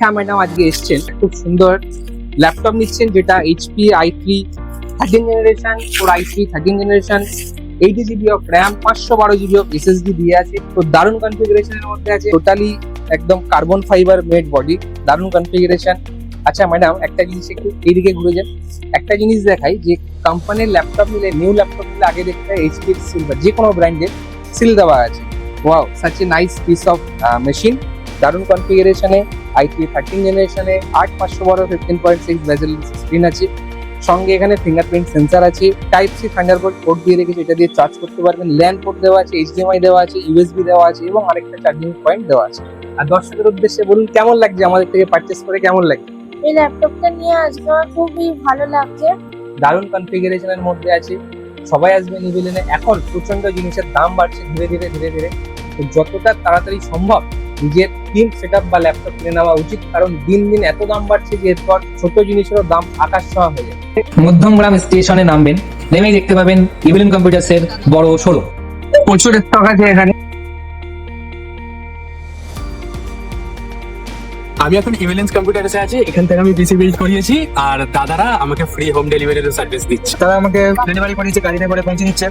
হ্যাঁ ম্যাডাম, আজকে এসছেন খুব সুন্দর ল্যাপটপ নিচ্ছেন, যেটা HP i3 13 generation, core i3 13 generation, 80 GB of RAM, 512 GB of SSD দিয়ে আছে। তো দারুণ কনফিগারেশনের মধ্যে আছে, টোটালি একদম কার্বন ফাইবার মেড বডি, দারুণ কনফিগারেশন। আচ্ছা ম্যাডাম, একটা জিনিস একটু এইদিকে ঘুরে যান, একটা জিনিস দেখাই যে কোম্পানির ল্যাপটপ নিলে, নিউ ল্যাপটপ নিলে আগে দেখতে হয় এইচপি সিলভার, যে কোনো ব্র্যান্ডের সিল দেওয়া আছে। Wow, such a nice piece of machine, দারুণ কনফিগারেশনে, i3 13 জেনারেশনে 8512 15.6 বেজেল স্ক্রিন আছে, সঙ্গে এখানে ফিঙ্গারপ্রিন্ট সেন্সর আছে, টাইপ সি থান্ডারবোল্ট পোর্ট দিয়ে রেখেছে, এটা দিয়ে চার্জ করতে পারবেন, ল্যান্ড পোর্ট দেওয়া আছে, এইচডিএমআই দেওয়া আছে, ইউএসবি দেওয়া আছে এবং আরেকটা চার্জিং পয়েন্ট দেওয়া আছে। আর দর্শকের উদ্দেশ্যে বলুন কেমন লাগছে, আমাদের থেকে পারচেস করে কেমন লাগছে? এই ল্যাপটপটা নিয়ে আজকে আমার খুবই ভালো লাগছে। দারুণ কনফিগারেশনের মধ্যে আছে, সবাই আসবে নিবেদনে। এখন প্রচন্ড জিনিসের দাম বাড়ছে ধীরে ধীরে ধীরে ধীরে, তো যতটা তাড়াতাড়ি সম্ভব নিজের টিম সেটআপ বা ল্যাপটপ কিনে নেওয়া উচিত, কারণ দিন দিন এত দাম বাড়ছে যে এরপর ছোট জিনিসেরও দাম আকাশ ছোঁয়া হয়ে যাবে। মধ্যমগ্রাম স্টেশনে নামবেন, নেমেই দেখতে পাবেন ইভিলিন কম্পিউটার্সের বড় শোরুম। প্রচুর স্টক আছে এখানে। আমি এখন ইভিলেন্স কম্পিউটার্সে আছি, এখান থেকে আমি পিসি বিল্ড করিয়েছি আর দাদারা আমাকে ফ্রি হোম ডেলিভারির সার্ভিস দিচ্ছে। তারা আমাকে ডেলিভারি করেছে, গাড়িতে করে পৌঁছে দিচ্ছে।